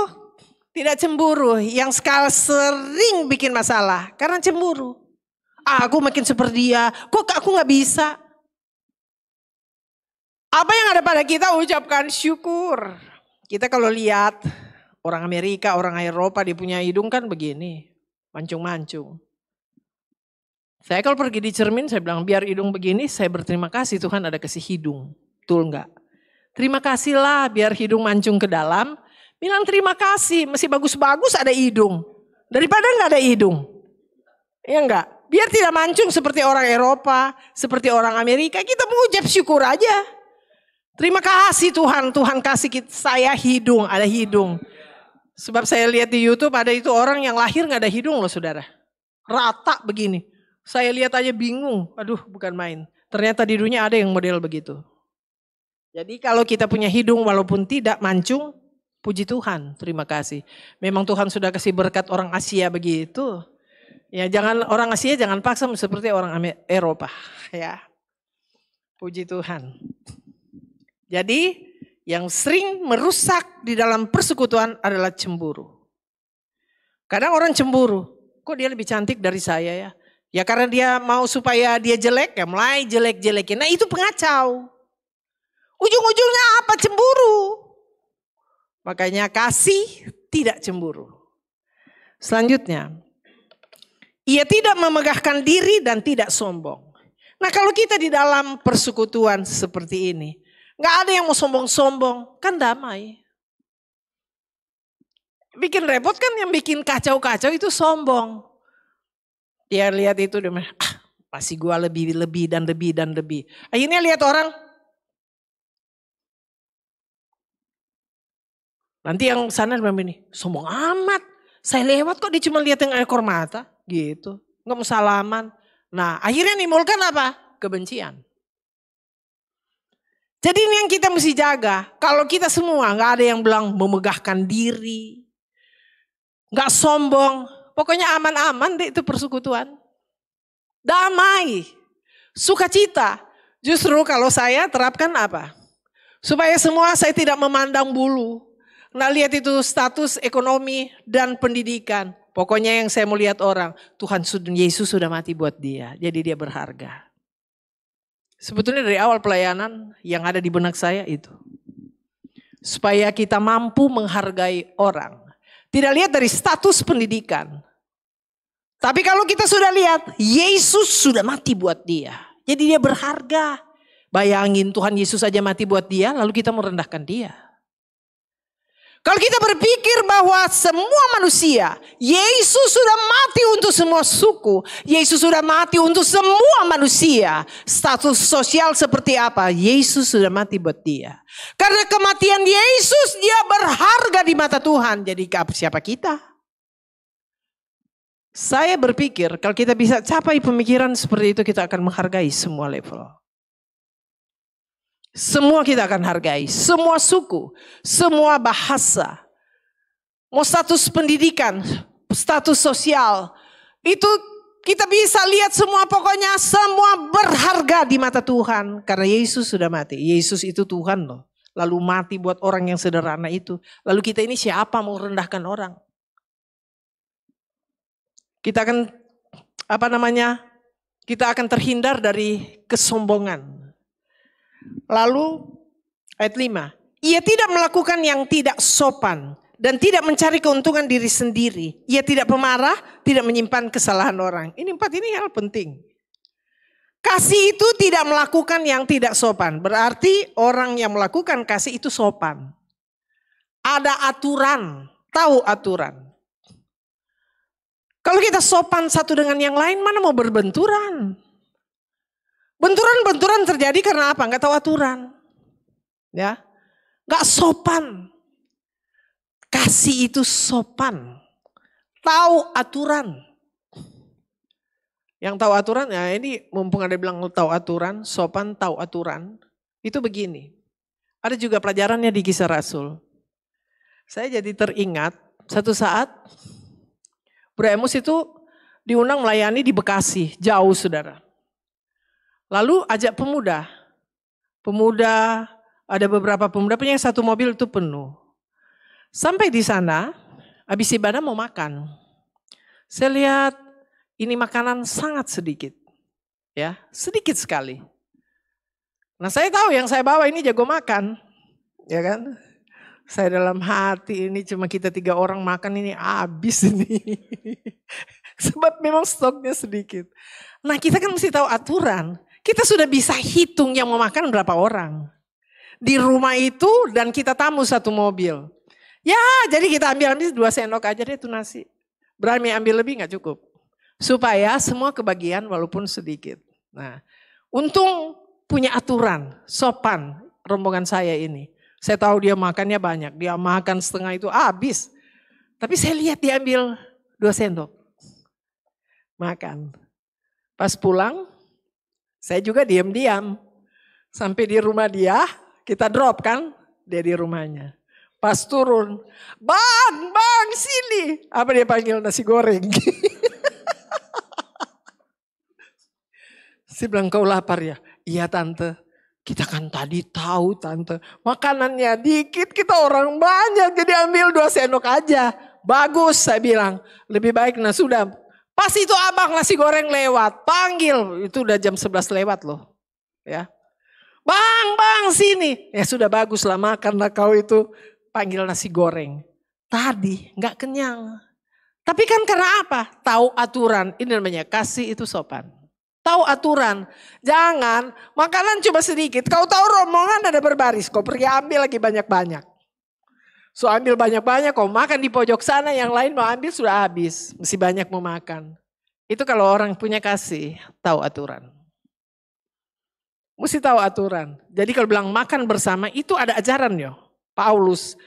tidak cemburu. Yang sering bikin masalah karena cemburu. Aku makin seperti dia, kok aku gak bisa. Apa yang ada pada kita ucapkan syukur. Kita kalau lihat orang Amerika, orang Eropa dia punya hidung kan begini. Mancung-mancung. Saya kalau pergi di cermin saya bilang biar hidung begini saya berterima kasih Tuhan ada kasih hidung. Betul enggak? Terima kasihlah biar hidung mancung ke dalam. Bilang terima kasih masih bagus-bagus ada hidung. Daripada enggak ada hidung. Ya enggak? Biar tidak mancung seperti orang Eropa, seperti orang Amerika. Kita mengucap syukur aja. Terima kasih Tuhan, Tuhan kasih saya hidung, ada hidung. Sebab saya lihat di YouTube ada itu orang yang lahir gak ada hidung loh saudara. Rata begini. Saya lihat aja bingung. Aduh bukan main. Ternyata di dunia ada yang model begitu. Jadi kalau kita punya hidung walaupun tidak mancung. Puji Tuhan. Terima kasih. Memang Tuhan sudah kasih berkat orang Asia begitu. Ya jangan orang Asia jangan paksa seperti orang Eropa. Ya. Puji Tuhan. Jadi yang sering merusak di dalam persekutuan adalah cemburu. Kadang orang cemburu, kok dia lebih cantik dari saya ya? Ya karena dia mau supaya dia jelek ya mulai jelek-jelekin. Nah itu pengacau. Ujung-ujungnya apa? Cemburu. Makanya kasih tidak cemburu. Selanjutnya, ia tidak memegahkan diri dan tidak sombong. Nah kalau kita di dalam persekutuan seperti ini, gak ada yang mau sombong-sombong, kan damai. Bikin repot kan yang bikin kacau-kacau itu sombong. Dia lihat itu, dia bilang, pasti gue lebih dan lebih dan lebih. Akhirnya lihat orang, nanti yang sana bilang ini, sombong amat. Saya lewat kok dia cuma lihat yang ekor mata, gitu. Gak mau salaman. Nah akhirnya nimbulkan apa? Kebencian. Jadi ini yang kita mesti jaga. Kalau kita semua gak ada yang bilang memegahkan diri. Gak sombong. Pokoknya aman-aman deh itu persekutuan. Damai. Sukacita. Justru kalau saya terapkan apa? Supaya semua saya tidak memandang bulu. Nah lihat itu status ekonomi dan pendidikan. Pokoknya yang saya mau lihat orang. Tuhan Yesus sudah mati buat dia. Jadi dia berharga. Sebetulnya dari awal pelayanan yang ada di benak saya itu. Supaya kita mampu menghargai orang. Tidak lihat dari status pendidikan. Tapi kalau kita sudah lihat, Yesus sudah mati buat dia. Jadi dia berharga. Bayangin Tuhan Yesus aja mati buat dia, lalu kita merendahkan dia. Kalau kita berpikir bahwa semua manusia, Yesus sudah mati untuk semua suku. Yesus sudah mati untuk semua manusia. Status sosial seperti apa? Yesus sudah mati buat dia. Karena kematian Yesus, dia berharga di mata Tuhan. Jadi siapa kita? Saya berpikir kalau kita bisa capai pemikiran seperti itu, kita akan menghargai semua level. Semua kita akan hargai, semua suku, semua bahasa. Mau status pendidikan, status sosial. Itu kita bisa lihat semua, pokoknya semua berharga di mata Tuhan. Karena Yesus sudah mati. Yesus itu Tuhan loh. Lalu mati buat orang yang sederhana itu. Lalu kita ini siapa mau rendahkan orang? Kita akan, kita akan terhindar dari kesombongan. Lalu ayat 5. Ia tidak melakukan yang tidak sopan dan tidak mencari keuntungan diri sendiri. Ia tidak pemarah, tidak menyimpan kesalahan orang. Ini 4 ini hal penting. Kasih itu tidak melakukan yang tidak sopan. Berarti orang yang melakukan kasih itu sopan. Ada aturan, tahu aturan. Kalau kita sopan satu dengan yang lain, mana mau berbenturan? Benturan-benturan terjadi karena apa? Enggak tahu aturan. Ya. Enggak sopan. Kasih itu sopan. Tahu aturan. Yang tahu aturan, ya ini mumpung ada bilang tahu aturan, sopan tahu aturan. Itu begini. Ada juga pelajarannya di Kisah Rasul. Saya jadi teringat satu saat Bro Emus itu diundang melayani di Bekasi, jauh saudara. Lalu ajak pemuda. Pemuda, ada beberapa pemuda punya satu mobil itu penuh. Sampai di sana, habis ibadah mau makan. Saya lihat ini makanan sangat sedikit. Ya, sedikit sekali. Nah saya tahu yang saya bawa ini jago makan. Ya kan? Saya dalam hati ini cuma kita 3 orang makan ini habis ini. Sebab memang stoknya sedikit. Nah kita kan mesti tahu aturan. Kita sudah bisa hitung yang mau makan berapa orang. Di rumah itu dan kita tamu satu mobil. Ya jadi kita ambil 2 sendok aja deh itu nasi. Berani ambil lebih gak cukup. Supaya semua kebagian walaupun sedikit. Nah untung punya aturan, sopan rombongan saya ini. Saya tahu dia makannya banyak, dia makan setengah itu habis. Tapi saya lihat dia ambil 2 sendok. Makan. Pas pulang, saya juga diam-diam. Sampai di rumah dia, kita drop kan, dia di rumahnya. Pas turun, bang sini. Apa dia panggil nasi goreng. Saya bilang kau lapar ya? Iya tante. Kita kan tadi tahu tante, makanannya dikit kita orang banyak jadi ambil 2 sendok aja. Bagus saya bilang, lebih baik nah sudah. Pas itu abang nasi goreng lewat, panggil, itu udah jam 11 lewat loh. Ya, bang sini. Ya sudah bagus lah makanlah kau itu, panggil nasi goreng. Tadi gak kenyang. Tapi kan karena apa? Tahu aturan, ini namanya kasih itu sopan. Tahu aturan, jangan makanan cuma sedikit. Kau tahu rombongan ada berbaris, kau pergi ambil lagi banyak-banyak. So ambil banyak-banyak, kau makan di pojok sana, yang lain mau ambil sudah habis. Mesti banyak mau makan. Itu kalau orang punya kasih, tahu aturan. Mesti tahu aturan. Jadi kalau bilang makan bersama, itu ada ajaran ya. Paulus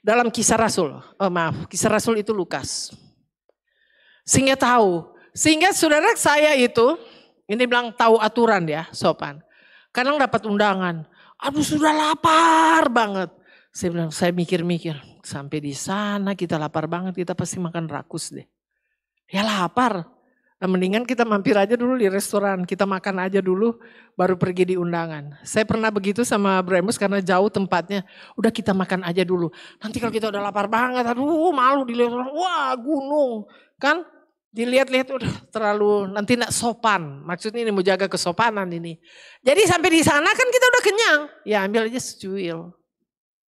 dalam Kisah Rasul, Kisah Rasul itu Lukas. Sehingga tahu, sehingga saudara saya itu, ini bilang tahu aturan ya, sopan. Kadang dapat undangan, aduh sudah lapar banget. Saya bilang, saya mikir-mikir, sampai di sana kita lapar banget, kita pasti makan rakus deh. Ya lapar, nah, mendingan kita mampir aja dulu di restoran, kita makan aja dulu, baru pergi di undangan. Saya pernah begitu sama Bro Emus karena jauh tempatnya, udah kita makan aja dulu. Nanti kalau kita udah lapar banget, aduh malu dilihat orang, wah gunung, kan? Dilihat-lihat udah terlalu nanti nak sopan. Maksudnya ini mau jaga kesopanan ini. Jadi sampai di sana kan kita udah kenyang. Ya ambil aja secuil.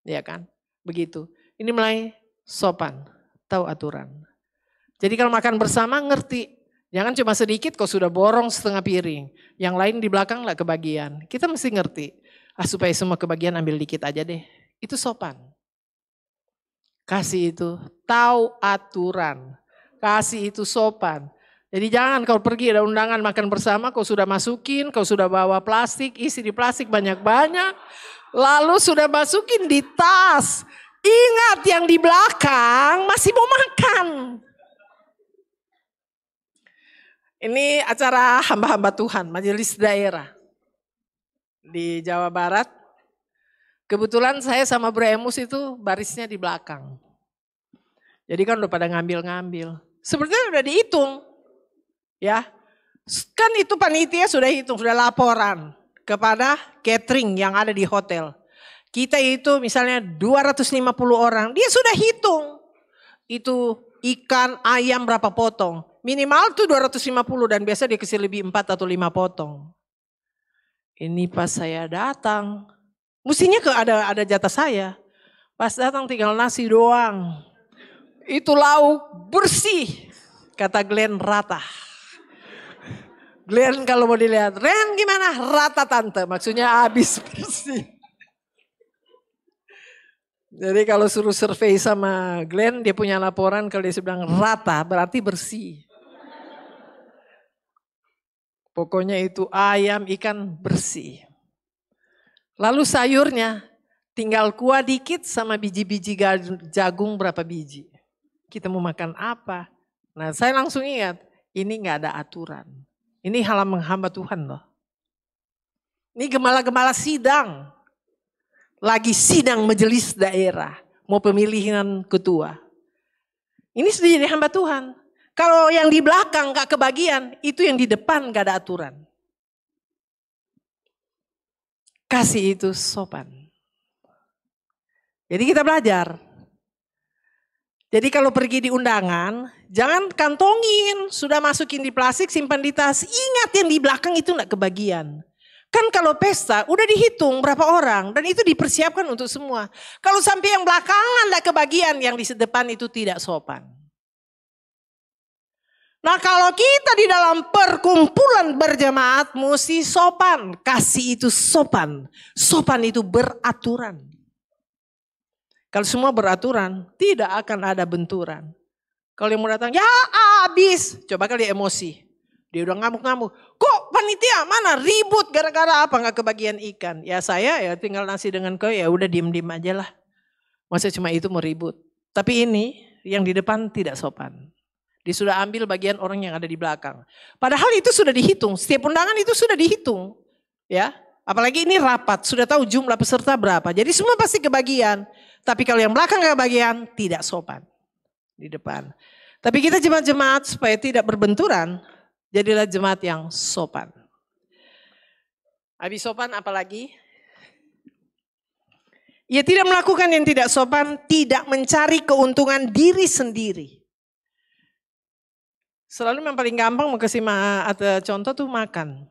Ya kan? Begitu. Ini mulai sopan. Tahu aturan. Jadi kalau makan bersama ngerti. Jangan cuma sedikit kok sudah borong setengah piring. Yang lain di belakang lah kebagian. Kita mesti ngerti. Supaya semua kebagian ambil dikit aja deh. Itu sopan. Kasih itu tahu aturan. Kasih itu sopan. Jadi jangan kau pergi ada undangan makan bersama, kau sudah masukin, kau sudah bawa plastik, isi di plastik banyak-banyak. Lalu sudah masukin di tas. Ingat yang di belakang masih mau makan. Ini acara hamba-hamba Tuhan, majelis daerah di Jawa Barat. Kebetulan saya sama Bro Emus itu barisnya di belakang. Jadi kan udah pada ngambil-ngambil. Sebenarnya udah dihitung. Ya. Kan itu panitia sudah hitung, sudah laporan kepada catering yang ada di hotel. Kita itu misalnya 250 orang, dia sudah hitung. Itu ikan, ayam berapa potong. Minimal tuh 250 dan biasa dia kasih lebih 4 atau 5 potong. Ini pas saya datang, mestinya ada jatah saya. Pas datang tinggal nasi doang. Itu lauk bersih. Kata Glenn rata. Glenn kalau mau dilihat, Ren gimana? Rata tante, maksudnya habis bersih. Jadi kalau suruh survei sama Glenn, dia punya laporan kalau dia bilang rata berarti bersih. Pokoknya itu ayam, ikan bersih. Lalu sayurnya, Tinggal kuah dikit sama biji-biji jagung berapa biji. Kita mau makan apa? Nah saya langsung ingat, ini gak ada aturan. Ini hal menghamba Tuhan loh. Ini gembala-gembala sidang. Lagi sidang majelis daerah. Mau pemilihan ketua. Ini sudah jadi hamba Tuhan. Kalau yang di belakang gak kebagian, itu yang di depan gak ada aturan. Kasih itu sopan. Jadi kita belajar. Jadi kalau pergi di undangan, jangan kantongin, sudah masukin di plastik, simpan di tas. Ingat yang di belakang itu gak kebagian. Kan kalau pesta udah dihitung berapa orang dan itu dipersiapkan untuk semua. Kalau sampai yang belakangan gak kebagian, yang di depan itu tidak sopan. Nah kalau kita di dalam perkumpulan berjemaat mesti sopan. Kasih itu sopan. Sopan itu beraturan. Kalau semua beraturan tidak akan ada benturan. Kalau yang mau datang ya habis. Coba kali emosi. Dia udah ngamuk-ngamuk. Kok panitia mana ribut gara-gara apa gak kebagian ikan. Ya saya ya tinggal nasi dengan kau ya udah diem-diem aja lah. Masa cuma itu mau ribut. Tapi ini yang di depan tidak sopan. Dia sudah ambil bagian orang yang ada di belakang. Padahal itu sudah dihitung. Setiap undangan itu sudah dihitung. Ya, apalagi ini rapat. Sudah tahu jumlah peserta berapa. Jadi semua pasti kebagian. Tapi kalau yang belakang kebagian tidak sopan. Di depan. Tapi kita jemaat-jemaat supaya tidak berbenturan. Jadilah jemaat yang sopan. Habis sopan apalagi? Ia tidak melakukan yang tidak sopan. Tidak mencari keuntungan diri sendiri. Selalu yang paling gampang mau kasih contoh tuh makan.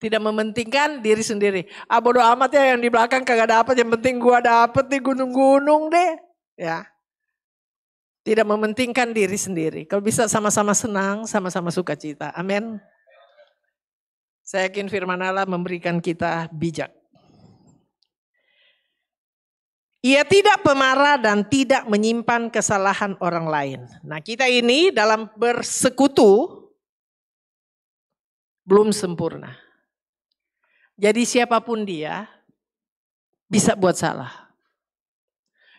Tidak mementingkan diri sendiri. Bodo amat ya yang di belakang kagak dapat, yang penting gua dapat di gunung-gunung deh. Ya. Tidak mementingkan diri sendiri. Kalau bisa sama-sama senang, sama-sama sukacita. Amin. Saya yakin firman Allah memberikan kita bijak. Ia tidak pemarah dan tidak menyimpan kesalahan orang lain. Nah kita ini dalam bersekutu belum sempurna. Jadi siapapun dia bisa buat salah.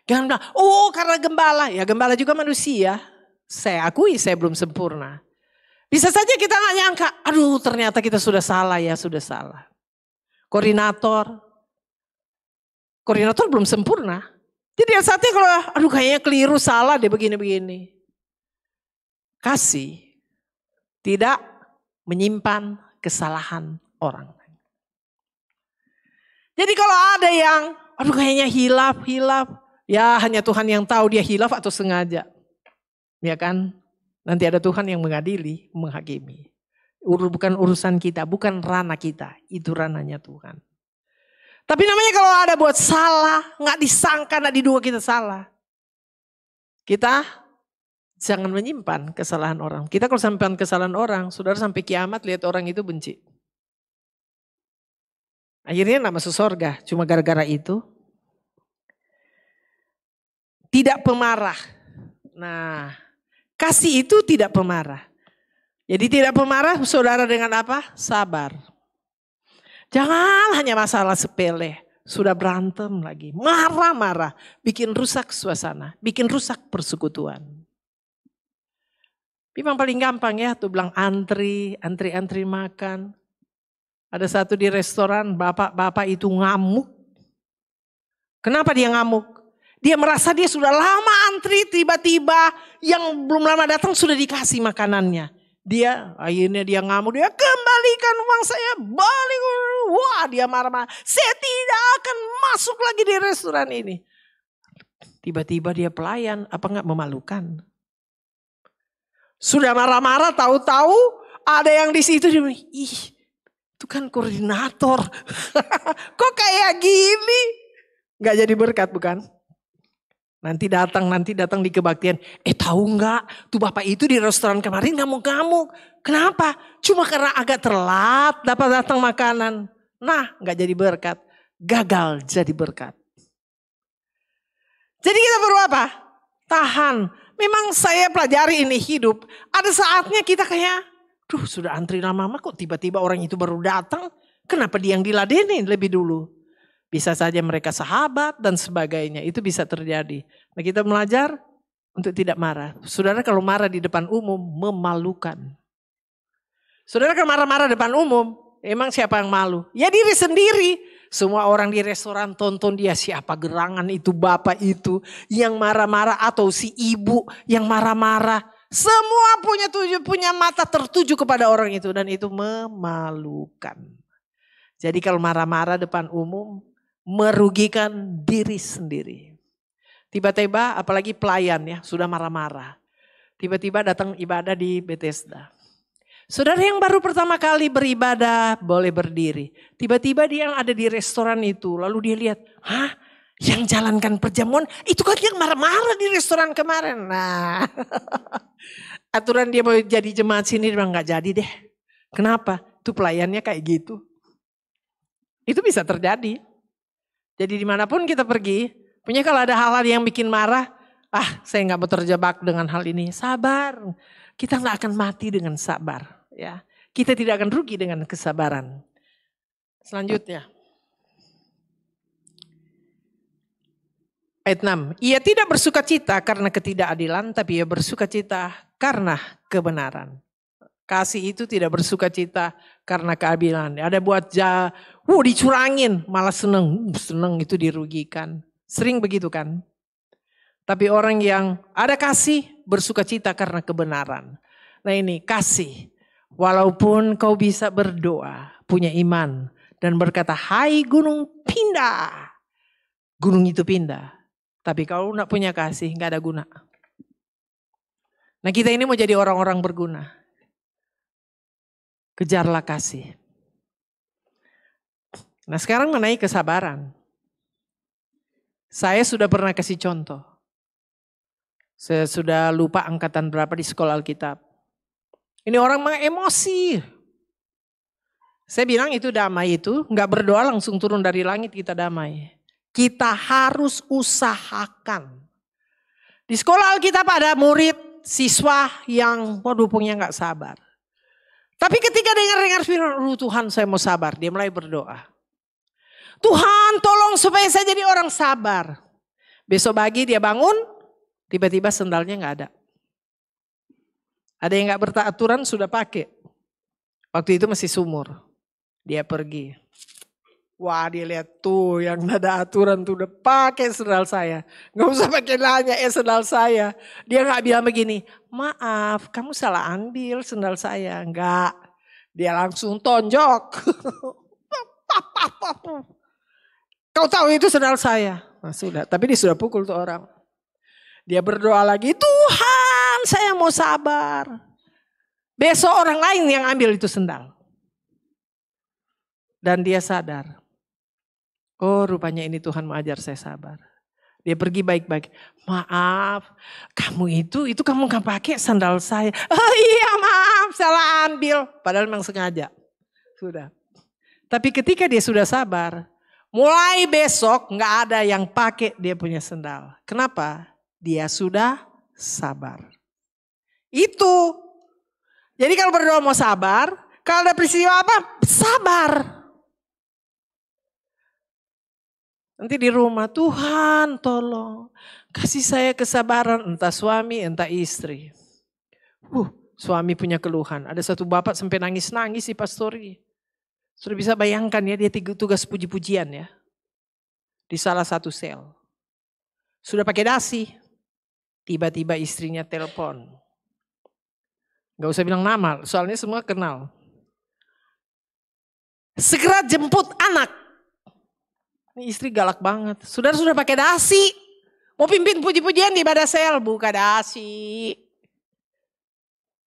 Jangan bilang, oh karena gembala. Ya gembala juga manusia. Saya akui saya belum sempurna. Bisa saja kita gak nyangka, aduh ternyata kita sudah salah ya, sudah salah. Koordinator belum sempurna. Jadi saatnya kalau aduh kayaknya keliru salah deh begini-begini. Kasih tidak menyimpan kesalahan orang. Jadi kalau ada yang aduh kayaknya hilaf. Ya hanya Tuhan yang tahu dia hilaf atau sengaja. Ya kan? Nanti ada Tuhan yang mengadili, menghakimi. Bukan urusan kita, bukan ranah kita. Itu ranahnya Tuhan. Tapi namanya kalau ada buat salah, gak disangka, gak diduga kita salah. Kita jangan menyimpan kesalahan orang. Kita kalau sampai kesalahan orang, saudara sampai kiamat lihat orang itu benci. Akhirnya gak masuk surga, cuma gara-gara itu. Tidak pemarah. Nah, kasih itu tidak pemarah. Jadi tidak pemarah saudara dengan apa? Sabar. Jangan hanya masalah sepele. Sudah berantem lagi. Marah-marah. Bikin rusak suasana. Bikin rusak persekutuan. Memang paling gampang ya. Tuh bilang antri makan. Ada satu di restoran. Bapak itu ngamuk. Kenapa dia ngamuk? Dia merasa dia sudah lama antri. Tiba-tiba yang belum lama datang sudah dikasih makanannya. Akhirnya dia ngamuk, dia kembalikan uang saya, balik. Wah dia marah-marah, saya tidak akan masuk lagi di restoran ini. Tiba-tiba dia pelayan, apa enggak memalukan? Sudah marah-marah, tahu-tahu ada yang di situ, dia bilang, ih itu kan koordinator. Kok kayak gini? Gak jadi berkat bukan? Nanti datang di kebaktian. Tahu nggak? Tuh bapak itu di restoran kemarin ngamuk-ngamuk. Kenapa? Cuma karena agak telat dapat datang makanan. Nah, nggak jadi berkat. Gagal jadi berkat. Jadi kita perlu apa? Tahan. Memang saya pelajari ini hidup. Ada saatnya kita kayak, sudah antri lama-lama kok tiba-tiba orang itu baru datang. Kenapa dia yang diladenin lebih dulu? Bisa saja mereka sahabat dan sebagainya. Itu bisa terjadi. Nah, kita belajar untuk tidak marah. Saudara kalau marah di depan umum memalukan. Saudara kalau marah-marah depan umum, emang siapa yang malu? Ya diri sendiri. Semua orang di restoran tonton dia, siapa gerangan itu, bapak itu yang marah-marah, atau si ibu yang marah-marah. Semua punya mata tertuju kepada orang itu, dan itu memalukan. Jadi kalau marah-marah depan umum merugikan diri sendiri. Tiba-tiba apalagi pelayan ya, sudah marah-marah. Tiba-tiba datang ibadah di Bethesda. Saudara yang baru pertama kali beribadah boleh berdiri. Tiba-tiba dia yang ada di restoran itu, lalu dia lihat, hah? Yang jalankan perjamuan itu kan yang marah-marah di restoran kemarin. Nah, aturan dia mau jadi jemaat sini dia bilang nggak jadi deh. Kenapa? Itu pelayannya kayak gitu. Itu bisa terjadi. Jadi dimanapun kita pergi, punya kalau ada hal-hal yang bikin marah, saya nggak mau terjebak dengan hal ini. Sabar, kita nggak akan mati dengan sabar. Ya, kita tidak akan rugi dengan kesabaran. Selanjutnya, ayat 6. Ia tidak bersukacita karena ketidakadilan, tapi ia bersukacita karena kebenaran. Kasih itu tidak bersukacita karena keadilan. Ada buat dicurangin, malah seneng itu dirugikan. Sering begitu kan? Tapi orang yang ada kasih bersukacita karena kebenaran. Nah ini kasih. Walaupun kau bisa berdoa, punya iman dan berkata, hai gunung pindah. Gunung itu pindah. Tapi kalau enggak punya kasih, enggak ada guna. Nah kita ini mau jadi orang-orang berguna. Kejarlah kasih. Nah sekarang mengenai kesabaran. Saya sudah pernah kasih contoh. Saya sudah lupa angkatan berapa di sekolah Alkitab. Ini orang emosi. Saya bilang itu damai itu, enggak berdoa langsung turun dari langit kita damai. Kita harus usahakan. Di sekolah Alkitab ada murid, siswa yang punya gak sabar. Tapi ketika dengar firman, Tuhan saya mau sabar. Dia mulai berdoa. Tuhan tolong supaya saya jadi orang sabar. Besok pagi dia bangun, tiba-tiba sendalnya gak ada. Ada yang gak beraturan sudah pakai. Waktu itu masih sumur. Dia pergi. Wah dia lihat tuh yang ada aturan tuh udah pakai sendal saya. Gak usah pakai nanya sendal saya. Dia gak bilang begini, maaf kamu salah ambil sendal saya. Enggak, dia langsung tonjok. Kau tahu itu sendal saya. Nah sudah, tapi dia sudah pukul tuh orang. Dia berdoa lagi, Tuhan saya mau sabar. Besok orang lain yang ambil itu sendal. Dan dia sadar. Oh rupanya ini Tuhan mengajar saya sabar. Dia pergi baik-baik. Maaf, kamu itu kamu gak pakai sandal saya. Oh iya maaf, salah ambil. Padahal memang sengaja. Sudah. Tapi ketika dia sudah sabar, mulai besok gak ada yang pakai dia punya sandal. Kenapa? Dia sudah sabar. Itu. Jadi kalau berdoa mau sabar, kalau ada peristiwa apa? Sabar. Nanti di rumah, Tuhan tolong kasih saya kesabaran, entah suami, entah istri. Suami punya keluhan. Ada satu bapak sampai nangis-nangis di pastori. Sudah bisa bayangkan ya, dia tugas puji-pujian ya. Di salah satu sel. Sudah pakai dasi. Tiba-tiba istrinya telepon. Gak usah bilang nama, soalnya semua kenal. Segera jemput anak. Ini istri galak banget. Saudara sudah pakai dasi. Mau pimpin puji-pujian di ibadah sel. Buka dasi.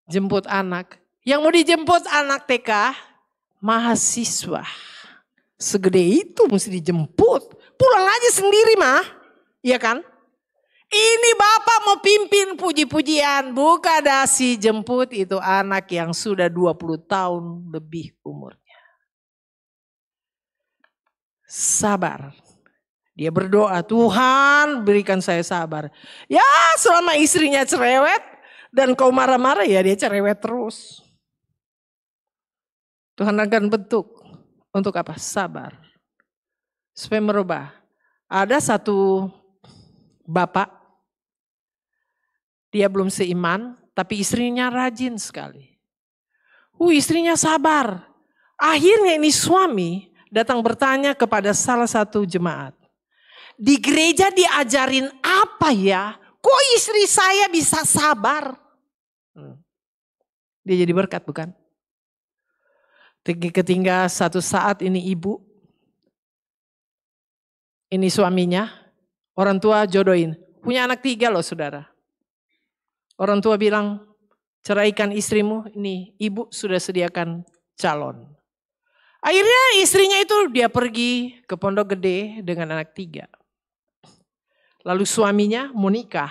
Jemput anak. Yang mau dijemput anak TK. Mahasiswa. Segede itu mesti dijemput. Pulang aja sendiri mah. Iya kan? Ini bapak mau pimpin puji-pujian. Buka dasi jemput itu anak yang sudah 20 tahun lebih umurnya. Sabar. Dia berdoa, Tuhan berikan saya sabar. Ya selama istrinya cerewet dan kau marah-marah ya dia cerewet terus. Tuhan akan bentuk untuk apa? Sabar. Supaya merubah. Ada satu bapak, dia belum seiman, tapi istrinya rajin sekali. Istrinya sabar. Akhirnya ini suami datang bertanya kepada salah satu jemaat. Di gereja diajarin apa ya? Kok istri saya bisa sabar? Dia jadi berkat bukan? Ketika satu saat ini ibu, ini suaminya, orang tua jodohin. Punya anak 3 loh saudara. Orang tua bilang, ceraikan istrimu, ini ibu sudah sediakan calon. Akhirnya istrinya itu dia pergi ke Pondok Gede dengan anak 3. Lalu suaminya mau nikah,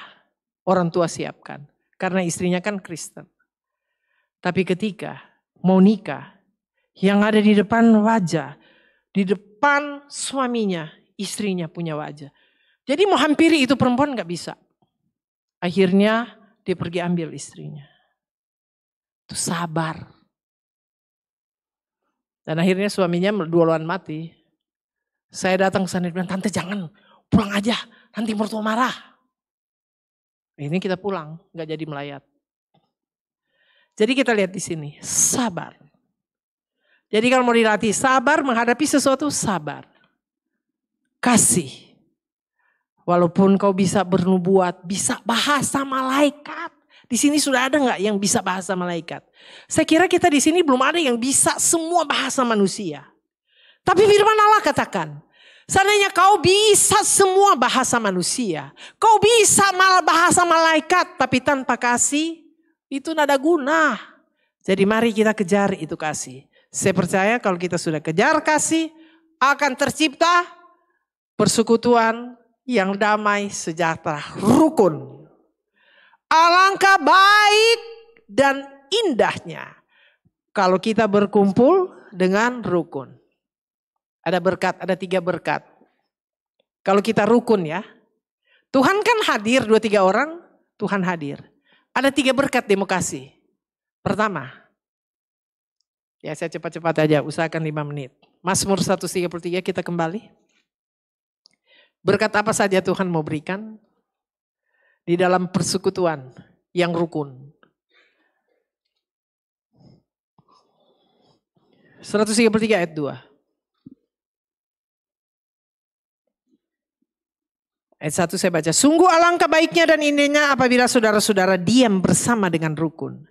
orang tua siapkan. Karena istrinya kan Kristen. Tapi ketika mau nikah, yang ada di depan wajah, di depan suaminya, istrinya punya wajah. Jadi mau hampiri itu perempuan gak bisa. Akhirnya dia pergi ambil istrinya. Itu sabar. Dan akhirnya suaminya duluan mati. Saya datang ke sana dan bilang, tante jangan, pulang aja, nanti mertua marah. Ini kita pulang, gak jadi melayat. Jadi kita lihat di sini, sabar. Jadi kalau mau dilatih sabar, menghadapi sesuatu sabar. Kasih. Walaupun kau bisa bernubuat, bisa bahasa malaikat. Di sini sudah ada nggak yang bisa bahasa malaikat? Saya kira kita di sini belum ada yang bisa semua bahasa manusia. Tapi firman Allah katakan, seandainya kau bisa semua bahasa manusia, kau bisa bahasa malaikat, tapi tanpa kasih, itu nggak ada guna. Jadi mari kita kejar itu kasih. Saya percaya kalau kita sudah kejar kasih, akan tercipta persekutuan yang damai, sejahtera, rukun. Alangkah baik dan indahnya kalau kita berkumpul dengan rukun. Ada berkat, ada 3 berkat. Kalau kita rukun ya, Tuhan kan hadir 2-3 orang, Tuhan hadir. Ada 3 berkat demokrasi. Pertama, ya saya cepat-cepat aja, usahakan 5 menit. Mazmur 133 kita kembali. Berkat apa saja Tuhan mau berikan di dalam persekutuan yang rukun. 133 ayat 2. Ayat 1 saya baca. Sungguh alangkah baiknya dan indahnya apabila saudara-saudara diam bersama dengan rukun.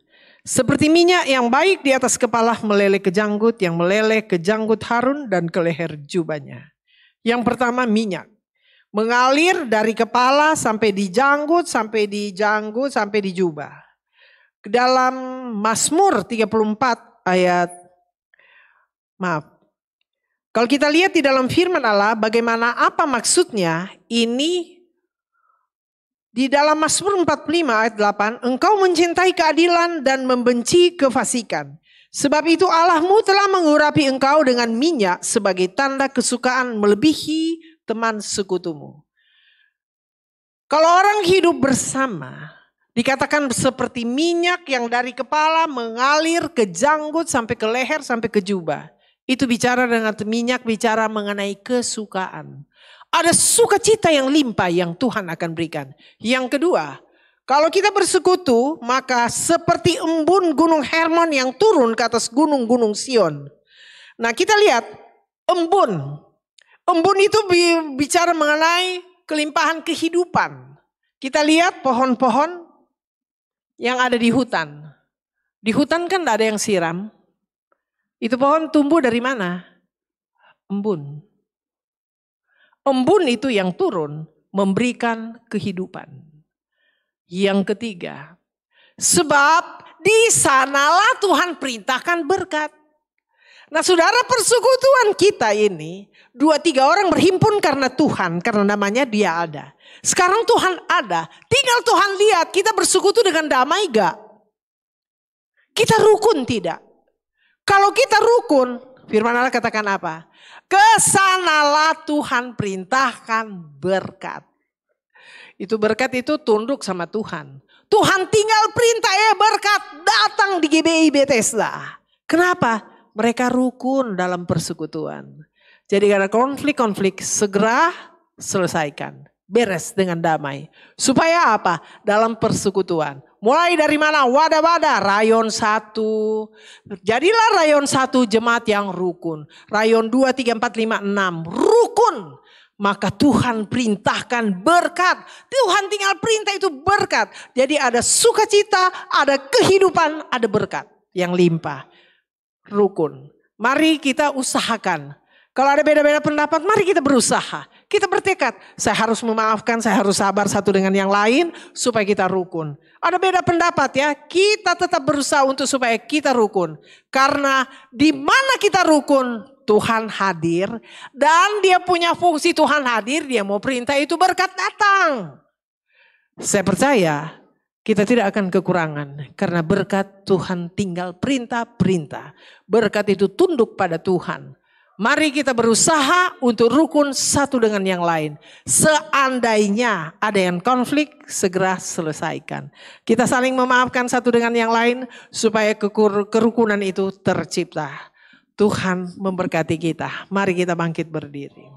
Seperti minyak yang baik di atas kepala meleleh ke janggut, yang meleleh ke janggut Harun dan ke leher jubahnya. Yang pertama minyak. Mengalir dari kepala sampai di janggut, sampai di jubah. Dalam Mazmur 34 ayat, kalau kita lihat di dalam firman Allah, bagaimana apa maksudnya ini. Di dalam Mazmur 45 ayat 8, engkau mencintai keadilan dan membenci kefasikan. Sebab itu Allahmu telah mengurapi engkau dengan minyak sebagai tanda kesukaan melebihi teman sekutumu. Kalau orang hidup bersama, dikatakan seperti minyak yang dari kepala mengalir ke janggut sampai ke leher sampai ke jubah. Itu bicara dengan minyak, bicara mengenai kesukaan. Ada sukacita yang limpah yang Tuhan akan berikan. Yang kedua, kalau kita bersekutu, maka seperti embun gunung Hermon yang turun ke atas gunung-gunung Sion. Nah kita lihat embun. Embun itu bicara mengenai kelimpahan kehidupan. Kita lihat pohon-pohon yang ada di hutan. Di hutan kan tidak ada yang siram. Itu pohon tumbuh dari mana? Embun. Embun itu yang turun memberikan kehidupan. Yang ketiga, sebab di sanalah Tuhan perintahkan berkat. Nah saudara, persekutuan kita ini 2-3 orang berhimpun karena Tuhan, karena namanya Dia ada. Sekarang Tuhan ada, tinggal Tuhan lihat kita bersekutu dengan damai gak? Kita rukun tidak? Kalau kita rukun, firman Allah katakan apa? Kesanalah Tuhan perintahkan berkat. Itu berkat itu tunduk sama Tuhan. Tuhan tinggal perintah berkat datang di GBI Bethesda. Kenapa? Mereka rukun dalam persekutuan. Jadi ada konflik-konflik segera selesaikan. Beres dengan damai. Supaya apa? Dalam persekutuan. Mulai dari mana? Wadah-wadah. Rayon 1. Jadilah rayon 1 jemaat yang rukun. Rayon 2, 3, 4, 5, 6. Rukun. Maka Tuhan perintahkan berkat. Tuhan tinggal perintah itu berkat. Jadi ada sukacita, ada kehidupan, ada berkat yang limpah. Rukun. Mari kita usahakan. Kalau ada beda-beda pendapat, mari kita berusaha. Kita bertekad, saya harus memaafkan, saya harus sabar satu dengan yang lain supaya kita rukun. Ada beda pendapat ya, kita tetap berusaha untuk supaya kita rukun. Karena di mana kita rukun, Tuhan hadir. Dan dia punya fungsi Tuhan hadir, dia mau perintah itu berkat datang. Saya percaya kita tidak akan kekurangan. Karena berkat Tuhan tinggal perintah-perintah. Berkat itu tunduk pada Tuhan. Mari kita berusaha untuk rukun satu dengan yang lain. Seandainya ada yang konflik, segera selesaikan. Kita saling memaafkan satu dengan yang lain supaya kerukunan itu tercipta. Tuhan memberkati kita. Mari kita bangkit berdiri.